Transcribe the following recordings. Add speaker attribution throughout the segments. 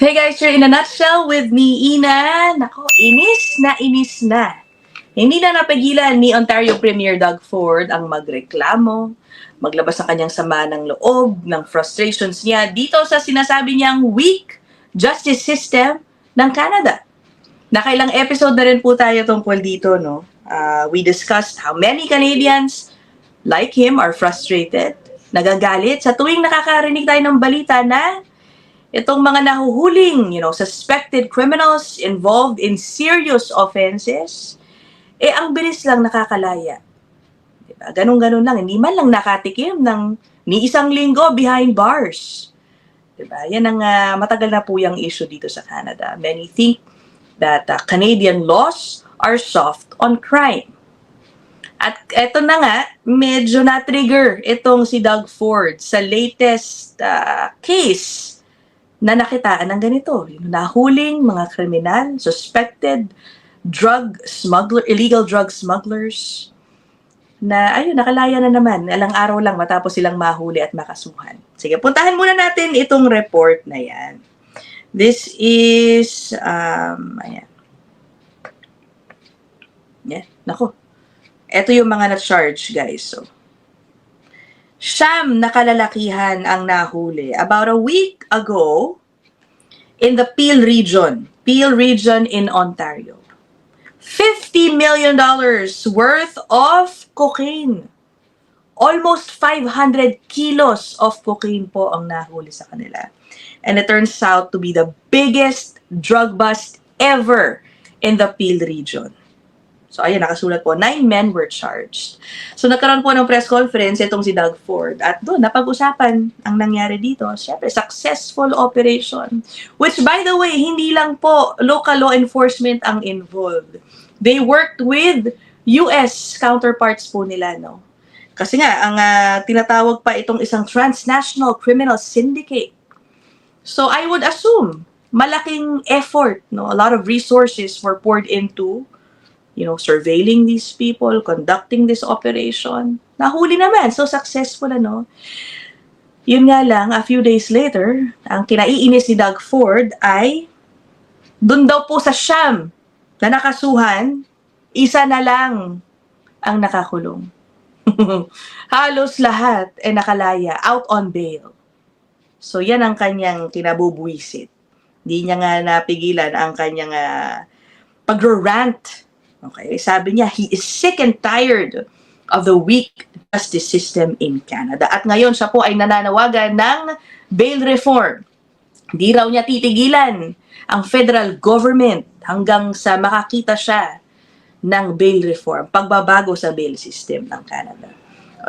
Speaker 1: Hey guys, you're in a nutshell with me, Ina. Nako, inis na inis na. Hindi na napigilan ni Ontario Premier Doug Ford ang magreklamo, maglabas ng kanyang sama ng loob, ng frustrations niya dito sa sinasabi niyang weak justice system ng Canada. Nakailang episode na rin po tayo tungkol dito, no? We discussed how many Canadians like him are frustrated, nagagalit sa tuwing nakakarinig tayo ng balita na itong mga nahuhuling, suspected criminals involved in serious offenses, ang bilis lang nakakalaya. Diba? Ganun-ganun lang. Hindi man lang nakatikim ng ni isang linggo behind bars. Diba? Yan ang matagal na po yung issue dito sa Canada. Many think that Canadian laws are soft on crime. At eto na nga, medyo na-trigger itong si Doug Ford sa latest case na nakitaan ng ganito. Nahuling mga kriminal, suspected illegal drug smugglers na ayun, nakalaya na naman. Ilang araw lang matapos silang mahuli at makasuhan. Sige, puntahan muna natin itong report na yan. This is, ayan. Yeah, nako. Ito yung mga na-charge, guys. So, siyam na kalalakihan ang nahuli about a week ago in the Peel region in Ontario. $50 million worth of cocaine. Almost 500 kilos of cocaine po ang nahuli sa kanila. And it turns out to be the biggest drug bust ever in the Peel region. So, ayun, nakasulat po, 9 men were charged. So, nagkaroon po ng press conference itong si Doug Ford. At doon, napag-usapan ang nangyari dito. Siyempre, successful operation. Which, by the way, hindi lang po local law enforcement ang involved. They worked with US counterparts po nila, no? Kasi nga, ang tinatawag pa itong isang transnational criminal syndicate. So, I would assume, malaking effort, no? A lot of resources were poured into surveilling these people, conducting this operation. Nahuli naman. So, successful, ano? Yun nga lang, a few days later, ang kinaiinis ni Doug Ford ay dun daw po sa siyam na nakasuhan, isa na lang ang nakakulong. Halos lahat nakalaya, out on bail. So, yan ang kanyang kinabubuisit. Hindi niya nga napigilan ang kanyang pag-rant. Okay, sabi niya, he is sick and tired of the weak justice system in Canada. At ngayon, siya po ay nananawagan ng bail reform. Hindi raw niya titigilan ang federal government hanggang sa makakita siya ng bail reform, pagbabago sa bail system ng Canada.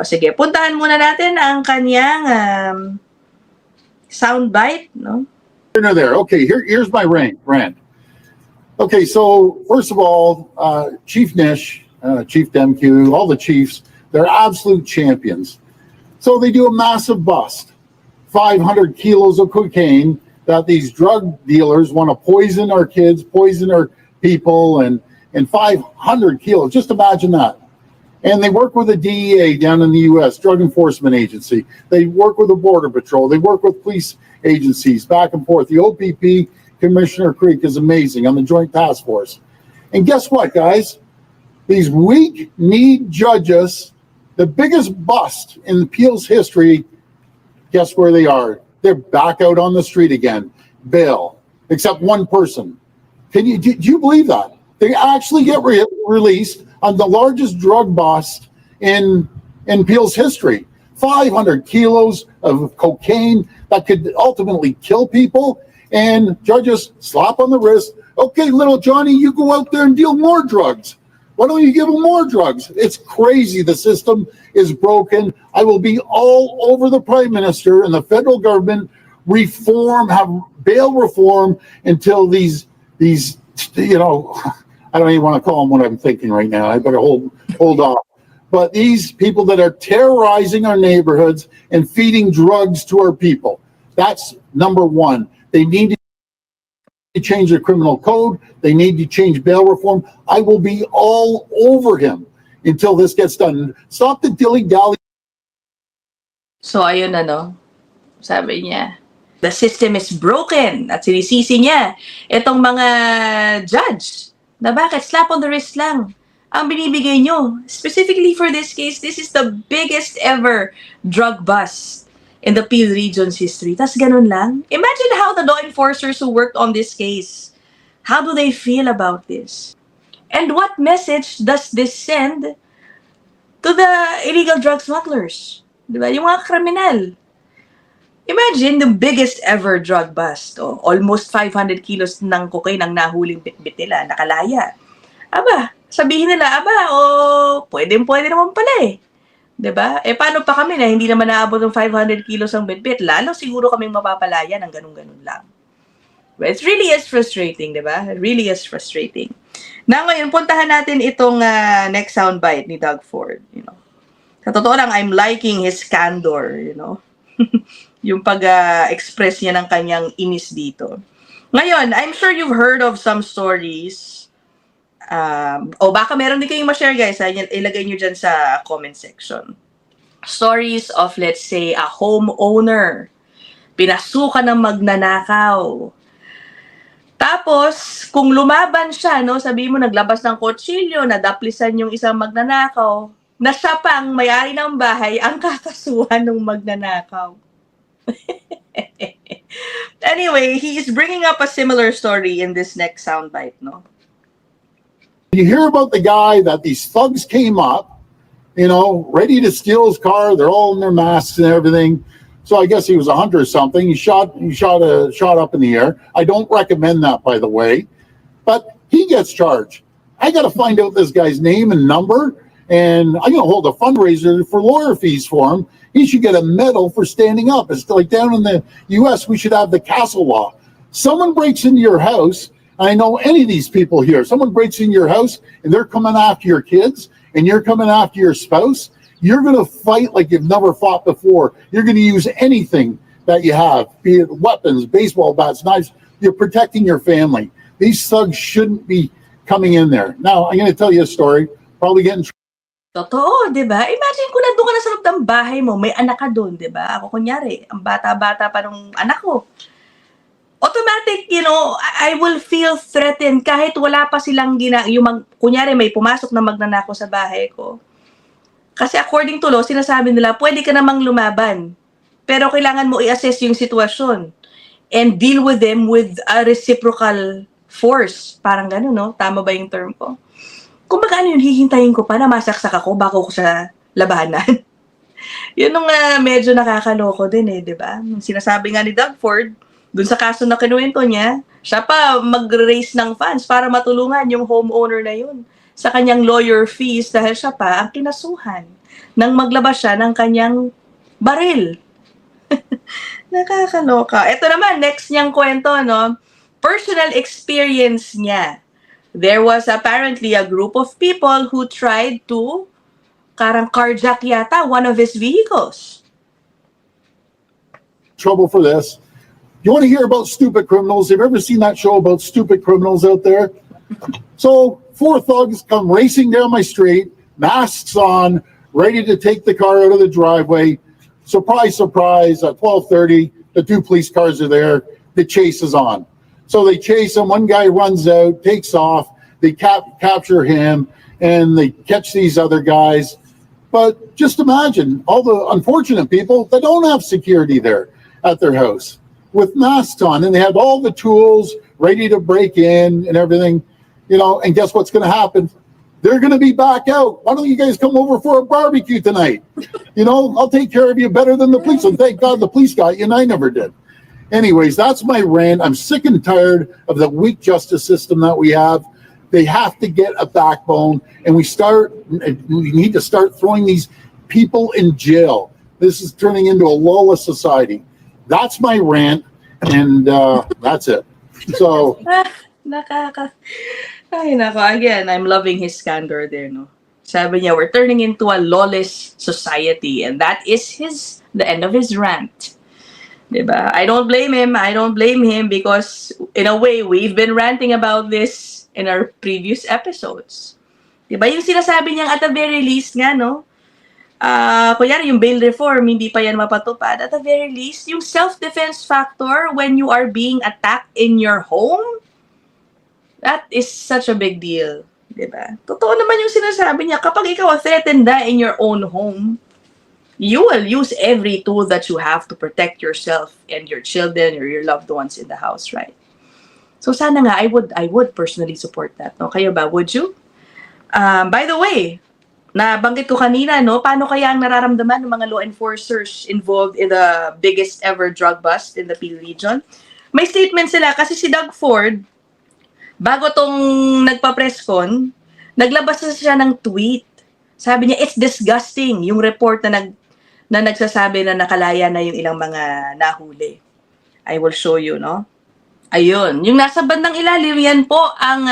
Speaker 1: O sige, puntahan muna natin ang kanyang soundbite, no?
Speaker 2: There. Okay, here's my rant. Okay, so first of all, Chief Nish, Chief Demke, all the chiefs, they're absolute champions. So they do a massive bust, 500 kilos of cocaine that these drug dealers want to poison our kids, poison our people, and 500 kilos. Just imagine that. And they work with the DEA down in the U.S., Drug Enforcement Agency. They work with the Border Patrol. They work with police agencies back and forth. The OPP, Commissioner Creek, is amazing on the Joint Task Force. And guess what, guys? These weak-kneed judges, the biggest bust in the Peel's history, guess where they are? They're back out on the street again. Bail. Except one person. Do you believe that? They actually get released on the largest drug bust in Peel's history. 500 kilos of cocaine that could ultimately kill people. And judges slap on the wrist. Okay, little Johnny, you go out there and deal more drugs. Why don't you give them more drugs? It's crazy. The system is broken. I will be all over the Prime Minister and the federal government have bail reform until these I don't even want to call them what I'm thinking right now. I better hold off. But these people that are terrorizing our neighborhoods and feeding drugs to our people, that's number one. They need to change the criminal code. They need to change bail reform. I will be all over him until this gets done. Stop the dilly-dally.
Speaker 1: So, ayun na, no? Sabi niya, the system is broken at sinisisi niya itong mga judge na bakit slap on the wrist lang ang binibigay nyo. Specifically for this case, this is the biggest ever drug bust in the Peel Region's history. Tas ganun lang. Imagine how the law enforcers who worked on this case, how do they feel about this? And what message does this send to the illegal drug smugglers? Diba? Yung mga kriminal. Imagine the biggest ever drug bust. Oh, almost 500 kilos ng cocaine ang nahuling bitbit nila, nakalaya. Aba, sabihin nila, pwede naman pala eh. 'Di ba? Paano pa kami na hindi naman naabot ng 500 kilos ang bitbit? Lalo siguro kaming mapapalaya ng ganun-ganun lang. But it really is frustrating, 'di ba? It really is frustrating. Na ngayon, puntahan natin itong next soundbite ni Doug Ford, Sa totoo lang, I'm liking his candor, yung pag-express niya ng kanyang inis dito. Ngayon, I'm sure you've heard of some stories. O baka meron din kayong ma-share, guys. Ilagay nyo dyan sa comment section. Stories of, let's say, a homeowner. Pinasukan ng magnanakaw. Tapos, kung lumaban siya, sabi mo, naglabas ng kutsilyo, nadaplisan yung isang magnanakaw, na siya pang may-ari ng bahay ang kakasuhan ng magnanakaw. Anyway, he is bringing up a similar story in this next soundbite,
Speaker 2: You hear about the guy that these thugs came up, ready to steal his car. They're all in their masks and everything. So I guess he was a hunter or something. He shot up in the air. I don't recommend that, by the way. But he gets charged. I got to find out this guy's name and number, and I'm going to hold a fundraiser for lawyer fees for him. He should get a medal for standing up. It's like down in the U.S., we should have the castle law. Someone breaks into your house. I know any of these people here. Someone breaks into your house and they're coming after your kids and you're coming after your spouse. You're going to fight like you've never fought before. You're going to use anything that you have, be it weapons, baseball bats, knives. You're protecting your family. These thugs shouldn't be coming in there. Now, I'm going to tell you a story. Probably getting
Speaker 1: Totoo, di ba? Imagine kung nandun ka na sa loob ng bahay mo, may anak ka doon, di ba? Ako kunyari, ang bata-bata pa nung anak ko. Automatic, I will feel threatened kahit wala pa silang kunyari may pumasok na magnanakaw sa bahay ko. Kasi according to law, sinasabi nila, pwede ka namang lumaban. Pero kailangan mo i-assess yung sitwasyon and deal with them with a reciprocal force. Parang gano'n, Tama ba yung term ko? Kung ano yun, hihintayin ko pa na masaksak ako bago ko sa labanan. Yun nung medyo nakakaloko din di ba? Sinasabi nga ni Doug Ford, dun sa kaso na kinuwento niya, siya pa mag-raise ng funds para matulungan yung homeowner na yun sa kanyang lawyer fees dahil siya pa ang kinasuhan nang maglabas siya ng kanyang baril. Nakakaloka. Ito naman, next niyang kwento, personal experience niya. There was apparently a group of people who tried to carjack yata one of his vehicles.
Speaker 2: trouble for this. You want to hear about stupid criminals? Have you ever seen that show about stupid criminals out there? So 4 thugs come racing down my street, masks on, ready to take the car out of the driveway. Surprise, surprise, at 12:30, the 2 police cars are there. The chase is on. So they chase him. One guy runs out, takes off. They capture him, and they catch these other guys. But just imagine all the unfortunate people that don't have security there at their house with masks on, and they have all the tools ready to break in and everything, and guess what's going to happen? They're going to be back out. Why don't you guys come over for a barbecue tonight? I'll take care of you better than the police. And thank God the police got you, and I never did. Anyways, that's my rant. I'm sick and tired of the weak justice system that we have. They have to get a backbone, and we need to start throwing these people in jail. This is turning into a lawless society. That's my rant, and that's it. So,
Speaker 1: Ay, nako. Again, I'm loving his candor there, Sabi niya, we're turning into a lawless society, and that is the end of his rant. Diba? I don't blame him because, in a way, we've been ranting about this in our previous episodes. Diba? Yung sinasabi niyang at the very least nga, kunyari yung bail reform, hindi pa yan mapatupad. At the very least, yung self-defense factor when you are being attacked in your home, that is such a big deal. Diba? Totoo naman yung sinasabi niya. Kapag ikaw threatened na in your own home, you will use every tool that you have to protect yourself and your children or your loved ones in the house, right? So sana nga, I would personally support that. No? Kayo ba? Would you? By the way, nabanggit ko kanina, no, paano kaya ang nararamdaman ng mga law enforcers involved in the biggest ever drug bust in the Peel region? May statement sila kasi si Doug Ford, bago tong nagpa-press con, naglabas na siya ng tweet. Sabi niya, it's disgusting yung report na nagsasabi na nakalaya na yung ilang mga nahuli. I will show you, no? Ayun. Yung nasa bandang ilalim, yan po ang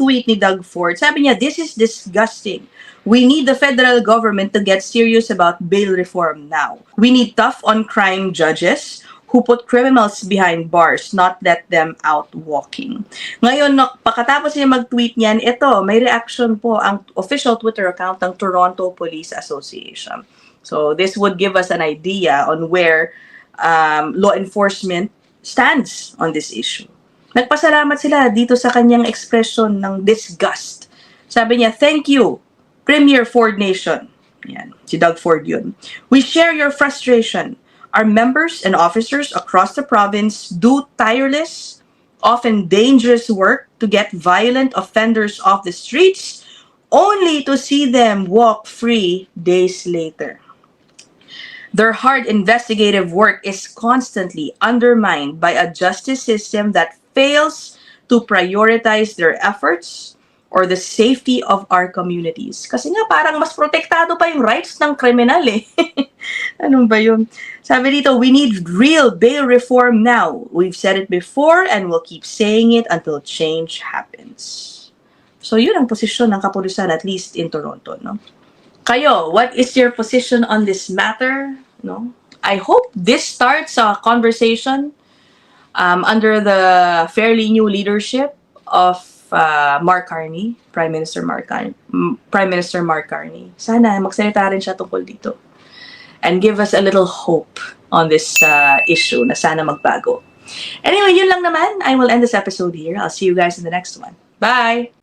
Speaker 1: tweet ni Doug Ford. Sabi niya, this is disgusting. We need the federal government to get serious about bail reform now. We need tough on crime judges who put criminals behind bars, not let them out walking. Ngayon, pagkatapos niya mag-tweet niyan, ito, may reaction po ang official Twitter account ng Toronto Police Association. So this would give us an idea on where law enforcement stands on this issue. Nagpasalamat sila dito sa kanyang expression ng disgust. Sabi niya, thank you, Premier Ford Nation. Yan, si Doug Ford yun. We share your frustration. Our members and officers across the province do tireless, often dangerous work to get violent offenders off the streets, only to see them walk free days later. Their hard investigative work is constantly undermined by a justice system that fails to prioritize their efforts or the safety of our communities. Kasi nga parang mas protektado pa yung rights ng kriminal eh. Anong ba yun? Sabi dito, we need real bail reform now. We've said it before and we'll keep saying it until change happens. So yun ang posisyon ng kapulisan, at least in Toronto, no? Kayo, what is your position on this matter? No? I hope this starts a conversation under the fairly new leadership of Mark Carney, Prime Minister Mark Carney. Sana magsalita rin siya tungkol dito and give us a little hope on this issue na sana magbago. Anyway, yun lang naman. I will end this episode here. I'll see you guys in the next one. Bye!